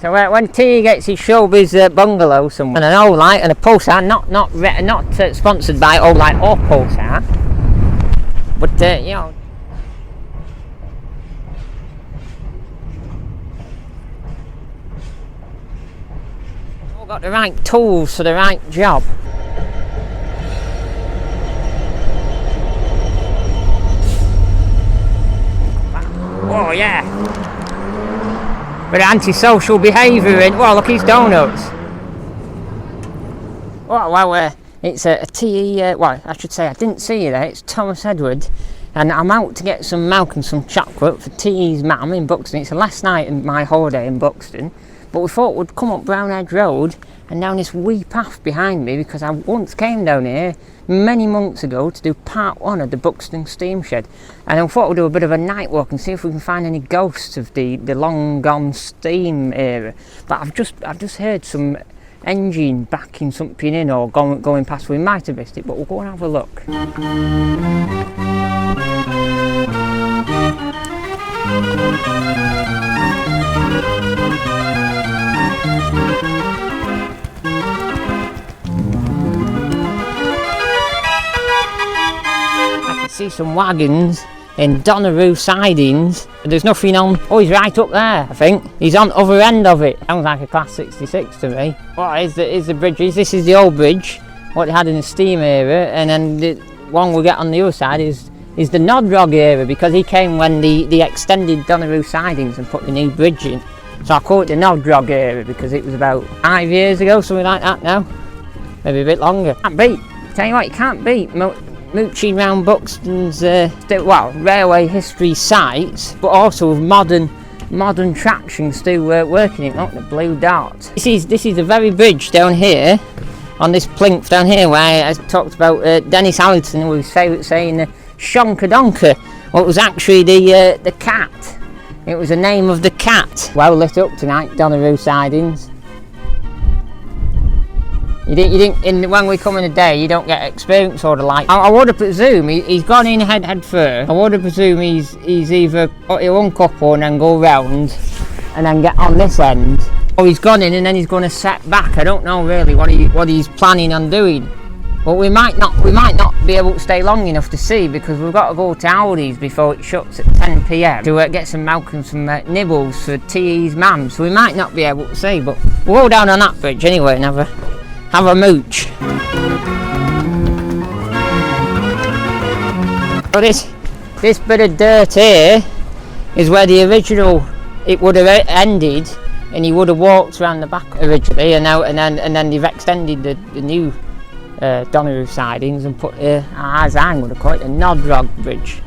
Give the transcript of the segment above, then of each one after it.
So when T gets his showbiz bungalow somewhere, and an Olight and a Pulsar, not sponsored by Olight or Pulsar, but you know. All got the right tools for the right job. Oh yeah. But antisocial behaviour in. Well, look, his donuts. Well, it's a TE. Well, I should say I didn't see you there. It's Thomas Edward, and I'm out to get some milk and some chocolate for TE's mum in Buxton. It's the last night of my holiday in Buxton, but we thought we'd come up Brown Edge Road and down this wee path behind me, because I once came down here many months ago to do part 1 of the Buxton steam shed, and I thought we'd do a bit of a night walk and see if we can find any ghosts of the long gone steam era. But I've just heard some engine backing something in or going past. We might have missed it, but we'll go and have a look. See some wagons in Donaroo sidings. There's nothing on. Oh, he's right up there, I think. He's on the other end of it. Sounds like a class 66 to me. What is the bridges? This is the old bridge, what they had in the steam era, and then the one we get on the other side is the Nodrog era, because he came when the extended Donaroo sidings and put the new bridge in. So I call it the Nodrog era because it was about 5 years ago, something like that now. Maybe a bit longer. Can't beat. Tell you what, you can't beat mooching round Buxton's railway history sites, but also with modern traction still working it. Look, the blue dot. This is the very bridge down here, on this plinth down here, where I talked about Dennis Allington, who was saying Shonkadonka. Well, it was actually the cat. It was the name of the cat. Well lit up tonight, Donaroo sidings. You think when we come in a day, you don't get experience sort of like. I would have presumed he's gone in head first. I would have presumed he's either he'll uncouple and then go round and then get on this end, or he's gone in and then he's going to set back. I don't know really what he's planning on doing. But we might not be able to stay long enough to see, because we've got to go to Aldi's before it shuts at 10 p.m. to get some milk and some nibbles for TE's mum. So we might not be able to see, but we'll go down on that bridge anyway and have a mooch. So this bit of dirt here is where the original it would have ended, and he would have walked around the back originally, and then they've extended the new Donaroo sidings and put as I'm going to call it, a Nodrog bridge.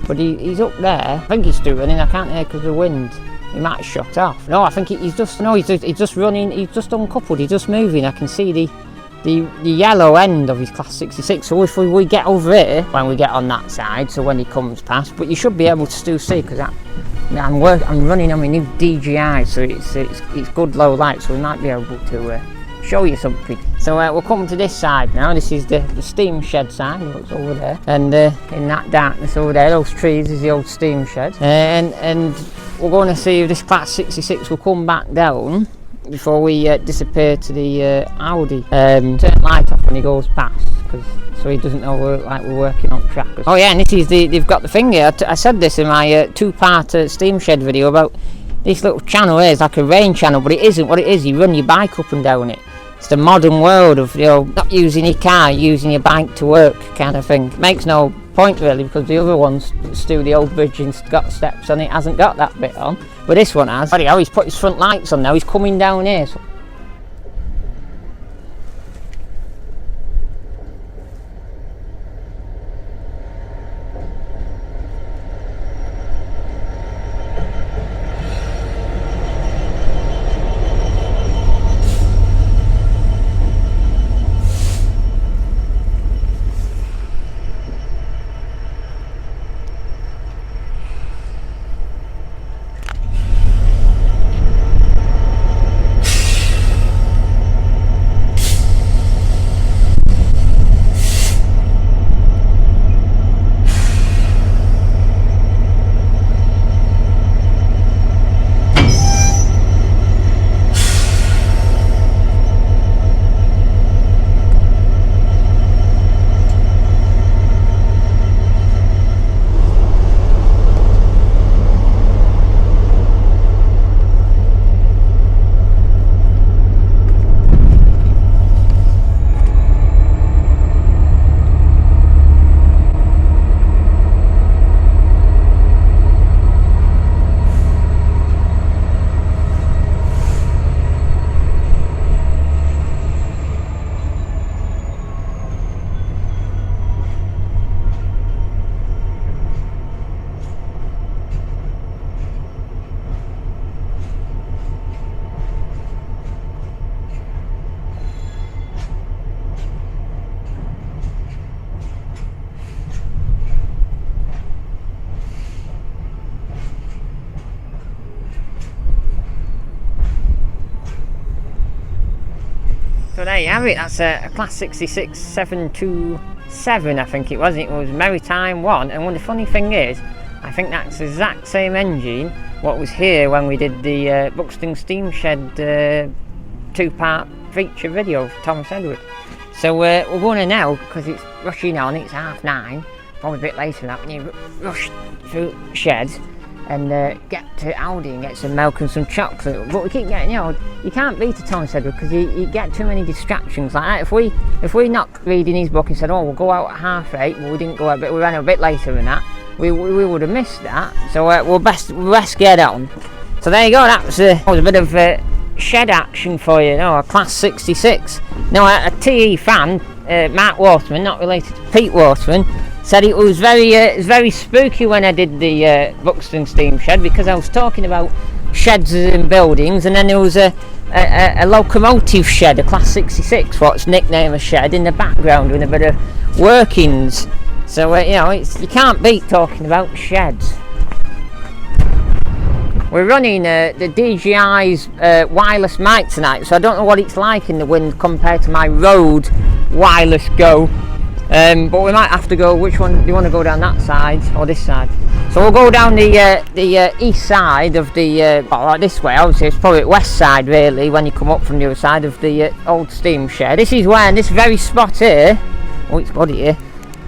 But he's up there. I think he's still running. I can't hear because of the wind. He might have shut off. No, I think he's just running. He's just uncoupled. He's just moving. I can see the yellow end of his class 66. So if we get over here when we get on that side, so when he comes past, but you should be able to still see, because I'm running on my new DJI, so it's good low light, so we might be able to show you something. So we're coming to this side now. This is the steam shed side. It looks over there, and in that darkness over there, those trees is the old steam shed, and we're going to see if this class 66 will come back down before we disappear to the Audi. Turn the light off when he goes past, so he doesn't know we're working on trackers. Oh yeah, and this is they've got the thing here. I said this in my two-part steam shed video about this little channel here. It's like a rain channel, but it isn't. What it is, you run your bike up and down it. It's the modern world of, not using your car, using your bike to work kind of thing. It makes no point really, because the other one's still the old bridge and got steps on it, hasn't got that bit on, but this one has. Anyhow, he's put his front lights on now. He's coming down here. So So there you have it, that's a Class 66 727 I think it was. It was Maritime 1, and the funny thing is, I think that's the exact same engine what was here when we did the Buxton Steam Shed 2-part feature video for Thomas Edward. So we're going to now, because it's rushing on, it's 9:30, probably a bit later than that, when you rush through sheds and get to Aldi and get some milk and some chocolate. But we keep getting, you can't beat a Thomas Edward because you get too many distractions like that. If we not reading his book and said, oh, we'll go out at 8:30, well, we didn't go out, but we ran a bit later than that, we would have missed that. So we'll best get on. So there you go, that was a bit of shed action for you, a Class 66. Now a TE fan, Mark Waterman, not related to Pete Waterman, said it was very spooky when I did the Buxton Steam Shed, because I was talking about sheds and buildings, and then there was a locomotive shed, a Class 66, what's nicknamed a shed, in the background with a bit of workings. So you can't beat talking about sheds. We're running the DJI's wireless mic tonight, so I don't know what it's like in the wind compared to my Rode Wireless Go. But we might have to go, which one do you want to go down, that side or this side? So we'll go down the east side of the, like this way, obviously it's probably west side really when you come up from the other side of the old steam shed. This is where, this very spot here, oh it's body here,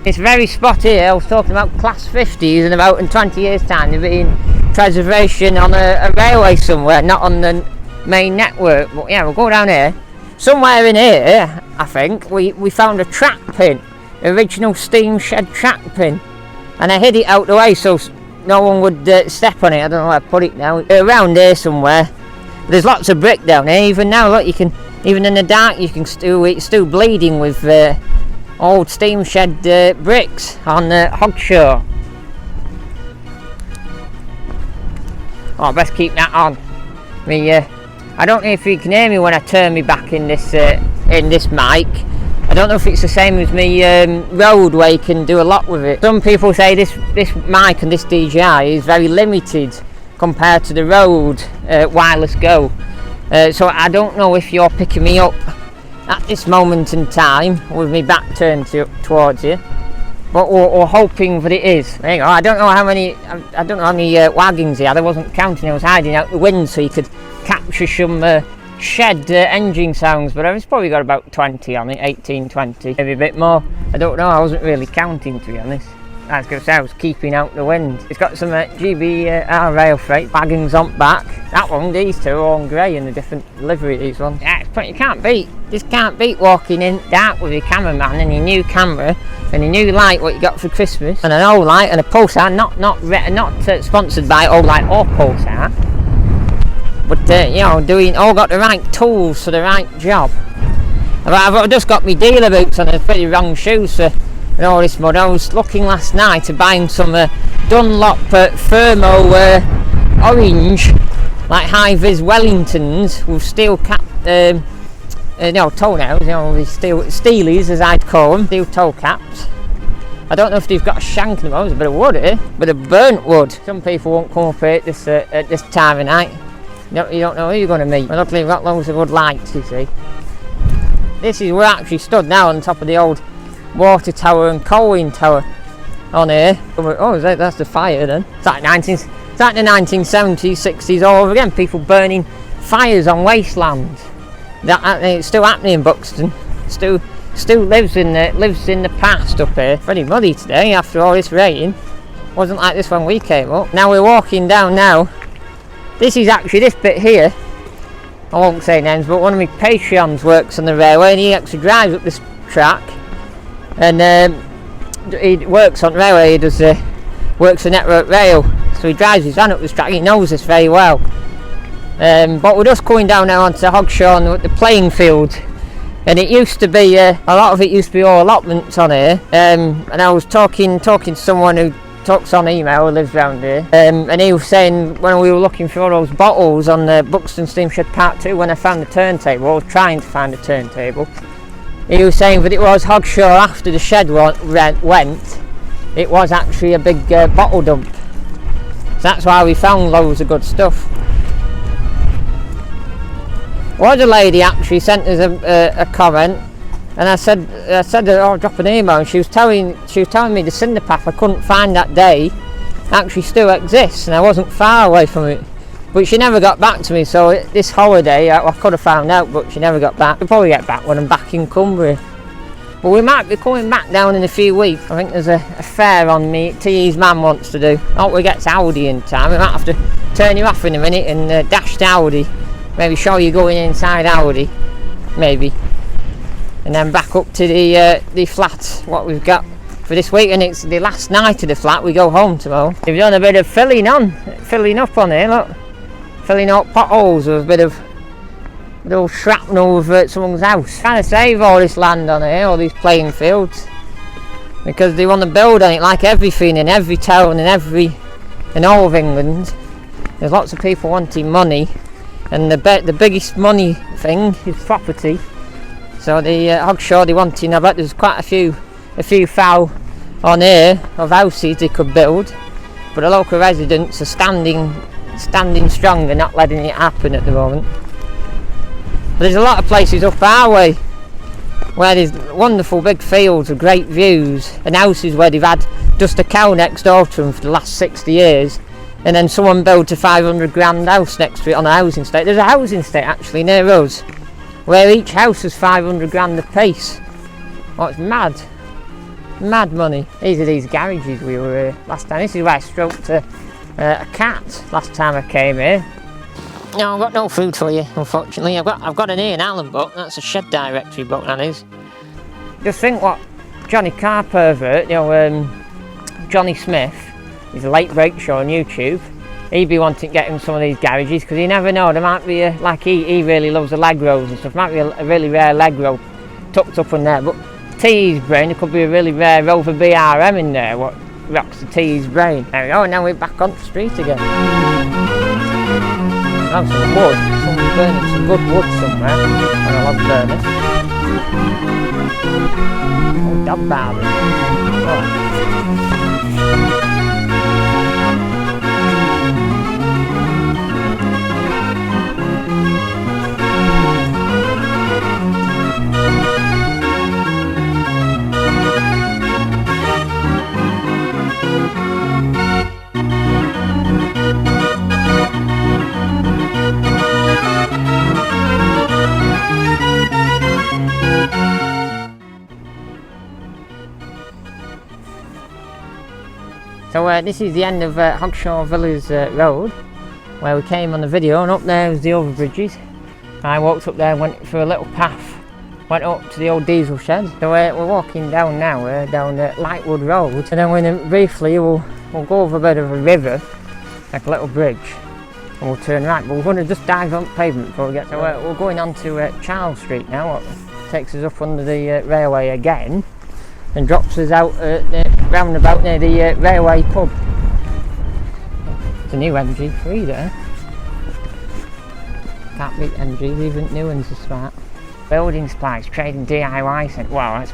this very spot here, I was talking about Class 50s and about in 20 years time there being preservation on a railway somewhere, not on the main network. But yeah, we'll go down here. Somewhere in here, I think, we found a track pin. Original steam shed track pin, and I hid it out the way so no one would step on it. I don't know where I put it now. Around here somewhere. There's lots of brick down here. Even now, look, you can, even in the dark, you can it's still bleeding with old steam shed bricks on Hogshaw. Oh, best keep that on. I don't know if you can hear me when I turn me back in this mic. I don't know if it's the same as me Rode, where you can do a lot with it. Some people say this mic and this DJI is very limited compared to the Rode Wireless Go. So I don't know if you're picking me up at this moment in time with me back turned towards you, but we're hoping that it is. There you go. I don't know how many wagons he had. I wasn't counting. I was hiding out the wind so you could capture some shed engine sounds, but I've probably got about 20 on it, 18, 20, maybe a bit more. I don't know, I wasn't really counting, to be honest. I was going to say I was keeping out the wind. It's got some GBR rail freight wagons on back. That one, these two are all in grey and a different livery, these ones. Yeah, you can't beat walking in dark with your cameraman and your new camera and your new light what you got for Christmas, and an old light and a pulsar, not sponsored by Old Light or Pulsar. But all got the right tools for the right job. I've just got my dealer boots on and pretty wrong shoes for all this mud. I was looking last night at buying some Dunlop Thermo orange, like high-vis Wellingtons with steel cap, toenails, these steelies as I'd call them, steel toe caps. I don't know if they've got a shank in them. There's a bit of wood here, bit of burnt wood. Some people won't come up here at this time of night. No, you don't know who you're going to meet. But luckily we've got loads of good lights, you see. We're actually stood now on top of the old water tower and coaling tower on here. Oh, that's the fire then. It's like the 1970s, 60s all over again. People burning fires on wastelands. It's still happening in Buxton. Still lives in the past up here. Pretty muddy today after all this rain. Wasn't like this when we came up. Now we're walking down now. This is actually this bit here. I won't say names, but one of my Patreons works on the railway and he actually drives up this track. And he works on the railway, he does works for Network Rail. So he drives his van up this track, he knows this very well. But we're just going down now onto Hogshaw and the playing field. And it used to be, a lot of it used to be all allotments on here. And I was talking to someone who talks on email who lives around here, and he was saying when we were looking for all those bottles on the Buxton Steam Shed Part 2, when I found the turntable, I was trying to find the turntable, he was saying that it was Hogshaw after the shed went, it was actually a big bottle dump. So that's why we found loads of good stuff. One lady actually sent us a comment, and I said I'll drop an email, and she was telling me the cinder path I couldn't find that day actually still exists, and I wasn't far away from it. But she never got back to me, so this holiday I could have found out, but she never got back. We'll probably get back when I'm back in Cumbria. But we might be coming back down in a few weeks. I think there's a fair on me TE's man wants to do. I hope we get to Audi in time. We might have to turn you off in a minute and dash to Audi. Maybe show you going inside Audi, maybe. And then back up to the flat, what we've got for this week. And it's the last night of the flat, we go home tomorrow. We've done a bit of filling up on here, look. Filling up potholes with a bit of little shrapnel of someone's house. Trying to save all this land on here, all these playing fields, because they want to build on it like everything in every town in all of England. There's lots of people wanting money, and the biggest money thing is property. So the Hogshaw, they wanting, I bet there's quite a few foul on here of houses they could build, but the local residents are standing strong and not letting it happen at the moment. But there's a lot of places up our way where there's wonderful big fields with great views, and houses where they've had just a cow next door to them for the last 60 years, and then someone built a 500 grand house next to it on a housing estate. There's a housing estate actually near us where each house is 500 grand a piece. Oh, it's mad money. These are these garages we were here last time. This is where I stroked a cat last time I came here. No, I've got no food for you, unfortunately. I've got an Ian Allen book. That's a shed directory book, that is. Just think what Johnny Car Pervert, Johnny Smith, he's a late break show on YouTube. He'd be wanting to get him some of these garages, because you never know, there might be like he really loves the leg rolls and stuff. Might be a really rare leg roll tucked up in there. But T's brain, there could be a really rare Rover BRM in there. What rocks the T's brain? There we go, and now we're back on the street again. I'll have some wood, someone's burning some good wood somewhere, and I'll have burn it. Oh, dog barley. Oh. So this is the end of Hogshaw Villas Road, where we came on the video, and up there was the overbridges. I walked up there and went through a little path, went up to the old diesel shed. So we're walking down now, down Lightwood Road, and then briefly we'll go over a bit of a river, like a little bridge, and we'll turn right. But we're going to just dive on pavement before we get to we're going on to Charles Street now, what takes us up under the railway again, and drops us out roundabout near the railway pub. It's a new MG3 there. Can't beat MGs, even new ones are smart. Building supplies, trading DIY centre. Wow, that's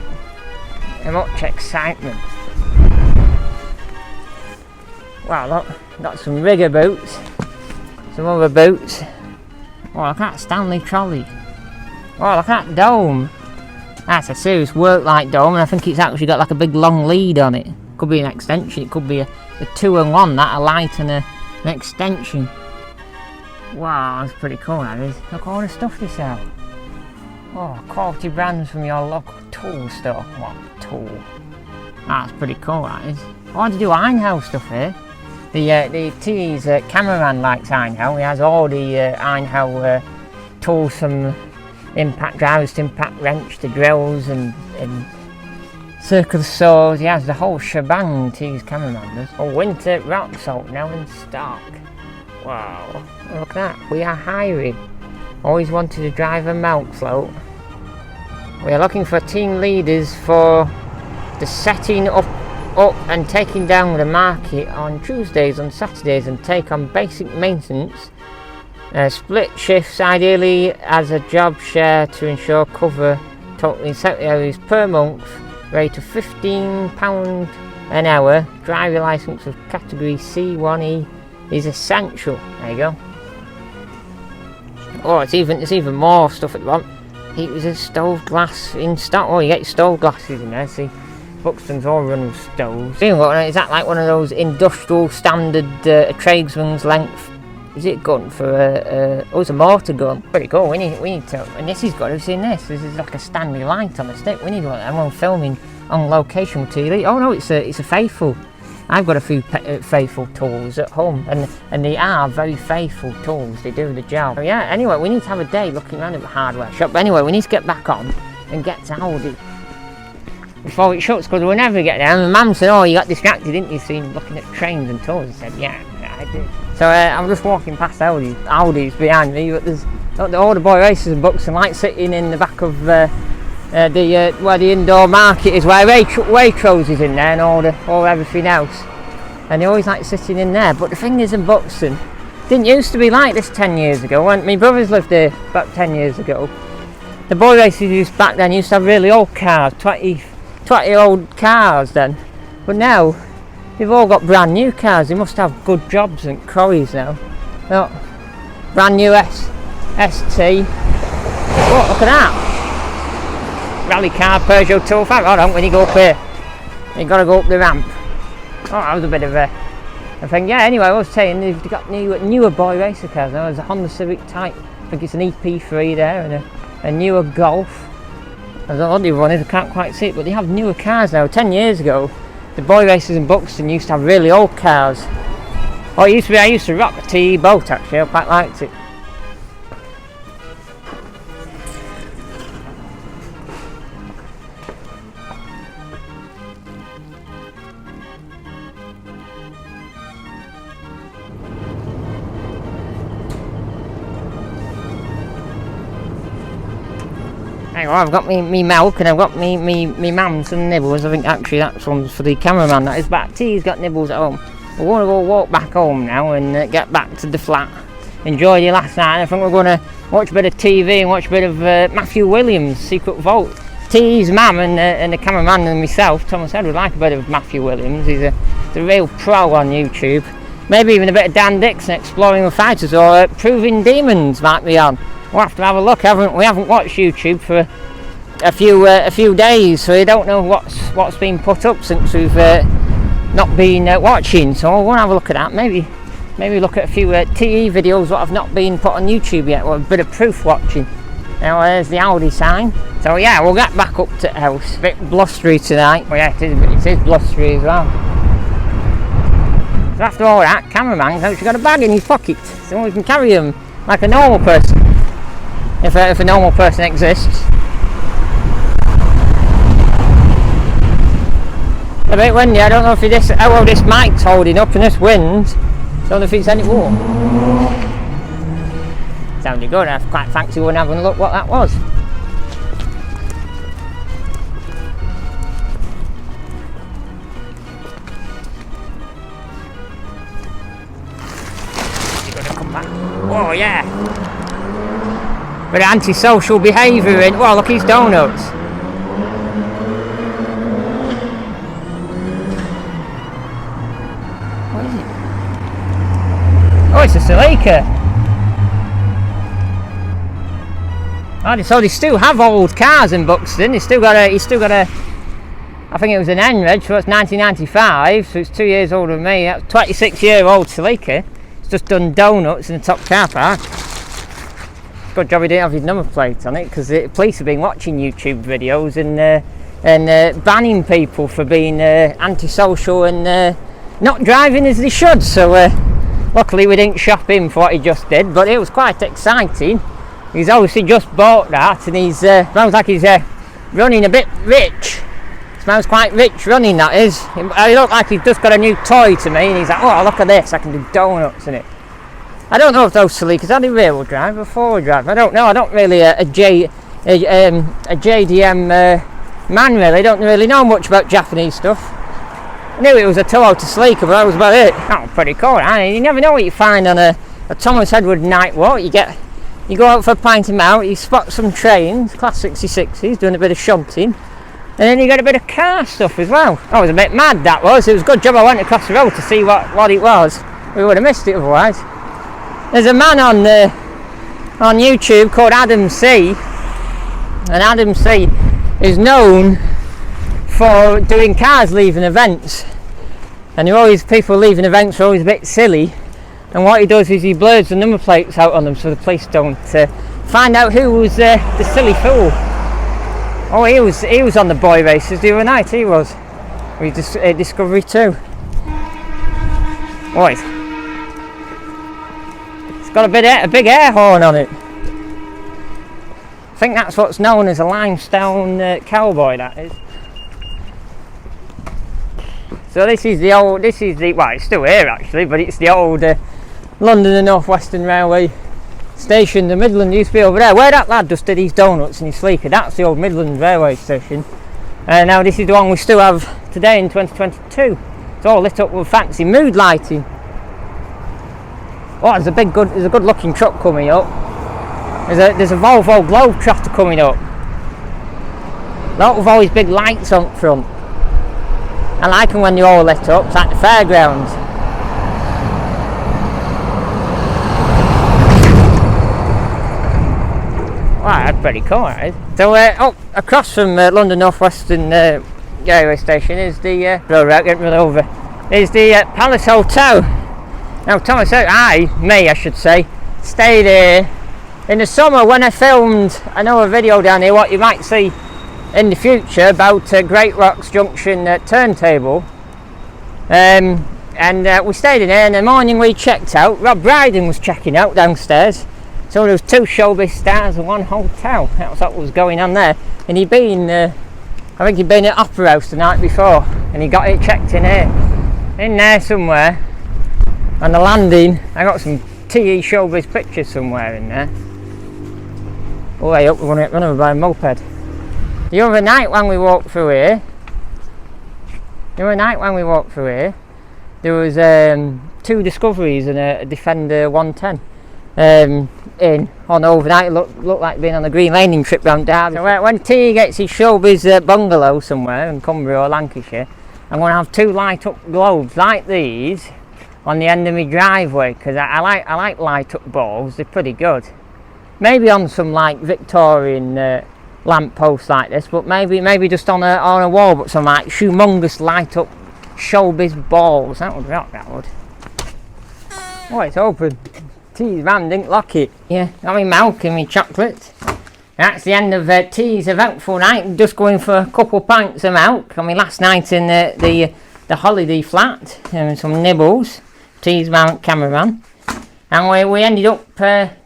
much excitement. Wow, look, got some rigger boots, some other boots. Oh, look at that Stanley trolley. Oh, look at that dome. That's a serious work-light dome, and I think it's actually got like a big long lead on it. Could be an extension, it could be a 2-in-1, that, a light and an extension. Wow, that's pretty cool, that is. Look all the stuff they sell. Oh, quality brands from your local tool store. What tool? That's pretty cool, that is. I want to do Einhow stuff here. The TE's cameraman likes Einhow. He has all the Einhow tools from impact drivers to impact wrench to drills and circle saws. He has the whole shebang, TE's cameraman does. Oh, winter rock salt now in stock. Wow, look at that. We are hiring. Always wanted to drive a mount float. We are looking for team leaders for the setting up and taking down the market on Tuesdays and Saturdays, and take on basic maintenance. Split shifts, ideally as a job share, to ensure cover totally in set areas per month. Rate of £15 an hour. Driver licence of category C1E is essential. There you go. Oh, it's even more stuff at the bottom. It was a stove glass in stock. Oh, you get your stove glasses in there. See, Buxton's all run with stoves. Is that like one of those industrial standard tradesman's length? Is it gun for oh, it's a mortar gun. Pretty cool. We need to. And this is good. Have you seen this? This is like a Stanley light on a stick. We need one of them when filming on location with TV. Oh no, it's a faithful. I've got a few faithful tools at home, and they are very faithful tools. They do the job. So yeah. Anyway, we need to have a day looking around at the hardware shop. But anyway, we need to get back on and get to Aldi before it shuts, because we'll never get there. And Mum said, "Oh, you got distracted, didn't you? Seeing looking at trains and tours." I said, "Yeah, I did." So I'm just walking past Aldi's behind me, but there's all the boy races and Buxton like sitting in the back of where the indoor market is, where Waitrose is in there and all everything else, and they always like sitting in there. But the thing is, in Buxton, didn't used to be like this 10 years ago. When my brothers lived there about 10 years ago, the boy races back then used to have really old cars, 20 old cars then, but now they've all got brand new cars. They must have good jobs and quarries now. Look, brand new ST. Oh, look at that. Rally car, Peugeot 205. Hold on, when you go up here, you've got to go up the ramp. Oh, that was a bit of a thing. Yeah, anyway, I was saying they've got newer boy racer cars now. There's a Honda Civic Type. I think it's an EP3 there, and a newer Golf. I don't know what the other one is, I can't quite see it, but they have newer cars now. 10 years ago, the boy racers in Buxton used to have really old cars. Oh, I used to rock a TE boat actually, I quite liked it. Hang on, I've got me milk and I've got me mams and nibbles. I think actually that's one for the cameraman, that is, but T's got nibbles at home. We're going to go walk back home now and get back to the flat. Enjoyed your last night. I think we're going to watch a bit of TV and watch a bit of Matthew Williams' Secret Vault. T's mum and the cameraman and myself, Thomas said, would like a bit of Matthew Williams. He's a real pro on YouTube. Maybe even a bit of Dan Dixon, Exploring the Fighters, or Proving Demons might be on. We'll have to have a look. We haven't watched YouTube for a few days, so we don't know what's been put up since we've not been watching. So we'll have a look at that. Maybe look at a few TE videos that have not been put on YouTube yet, or a bit of proof watching. Now there's the Aldi sign. So yeah, we'll get back up to the house. A bit blustery tonight. Well, yeah, it is blustery as well. So after all that, cameraman's actually got a bag in his pocket, so we can carry him like a normal person. If a normal person exists. A bit windy. I don't know if how well this mic's holding up in this wind. I don't know if it's any more. Sounded good. I quite fancy going having a look what that was. You're gonna come back. Oh yeah. Bit of antisocial behaviour in. Well, look, his donuts. What is it? Oh, it's a Celica. Oh, so they still have old cars in Buxton. He's still got a. I think it was an N-Reg, so it's 1995. So it's 2 years older than me. That's 26-year-old Celica. It's just done donuts in the top car park. Good job he didn't have his number plate on it, because the police have been watching YouTube videos and banning people for being antisocial and not driving as they should. So luckily we didn't shop him for what he just did, but it was quite exciting. He's obviously just bought that, and he's sounds like he's running a bit rich. Smells quite rich running, that is. He looked like he's just got a new toy to me, and he's like, oh, look at this, I can do donuts in it. I don't know if those Celicas are they rear-wheel drive or four-wheel drive. I don't know. I don't really a JDM man really. I don't really know much about Japanese stuff. I knew it was a Toyota Celica, but that was about it. That was pretty cool. You never know what you find on a Thomas Edward night walk. You go out for a pint and out. You spot some trains, Class 66s, doing a bit of shunting, and then you get a bit of car stuff as well. I was a bit mad. That was. It was a good job I went across the road to see what it was. We would have missed it otherwise. There's a man on on YouTube called Adam C. And Adam C is known for doing cars leaving events. And people leaving events are always a bit silly. And what he does is he blurs the number plates out on them so the police don't find out who was the silly fool. Oh, he was on the boy races the other night. He was. We just Discovery 2. Oh, it's got a big air horn on it. I think that's what's known as a limestone cowboy. That is. So this is the well, it's still here actually, but it's the old London and North Western Railway station. The Midland used to be over there, where that lad just did his donuts and his sleeker. That's the old Midland Railway station. Now this is the one we still have today in 2022. It's all lit up with fancy mood lighting. Oh, there's a good looking truck coming up. There's a Volvo Globetrotter coming up. Lot of all these big lights on front. I like them when they're all lit up. It's like the fairgrounds. Wow, that's pretty cool, that is. So, across from London North Western Railway Station is the is the Palace Hotel. Now, Thomas, I should say, stayed here in the summer when I filmed another video down here. What you might see in the future about Great Rocks Junction turntable. And we stayed in here. In the morning we checked out. Rob Brydon was checking out downstairs. So there was 2 showbiz stars and 1 hotel. That was what was going on there. And I think he'd been at Opera House the night before, and he got it checked in here. In there somewhere, on the landing, I got some TE showbiz pictures somewhere in there. Oh, I hope we're going to get run over by a moped. The other night when we walked through here, there was 2 Discoveries and a Defender 110. In on overnight. It looked like being on a green laning trip round Derby. So when T gets his showbiz bungalow somewhere in Cumbria or Lancashire, I'm going to have 2 light up globes like these on the end of my driveway, because I like light up balls. They're pretty good. Maybe on some like Victorian lamp posts like this, but maybe just on a wall, but some like humongous light up showbiz balls. That would rock, that would. Oh, it's open. T's man didn't lock it. Yeah, got me milk and me chocolate. That's the end of T's eventful night. I'm just going for a couple pints of milk. I mean, last night in the holiday flat, some nibbles. T's man cameraman. And we ended up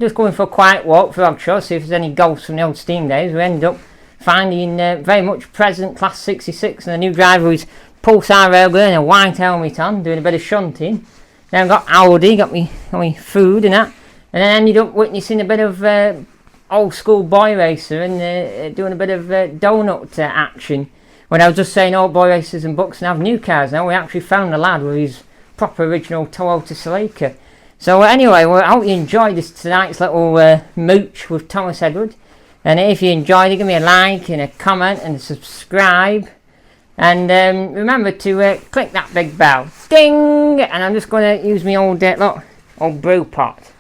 just going for a quiet walk for Ogshaw, see if there's any ghosts from the old steam days. We ended up finding very much present Class 66, and the new driver was Pulsar railgun and a white helmet on, doing a bit of shunting. Then I got Audi, got me food and that, and then ended up witnessing a bit of old school boy racer and doing a bit of donut action. When I was just saying old boy racers and Buxton have new cars now, we actually found a lad with his proper original Toyota Celica. So anyway, I hope you enjoyed tonight's little mooch with Thomas Edward. And if you enjoyed it, give me a like and a comment and a subscribe. And remember to click that big bell. Ding! And I'm just going to use my old brew pot.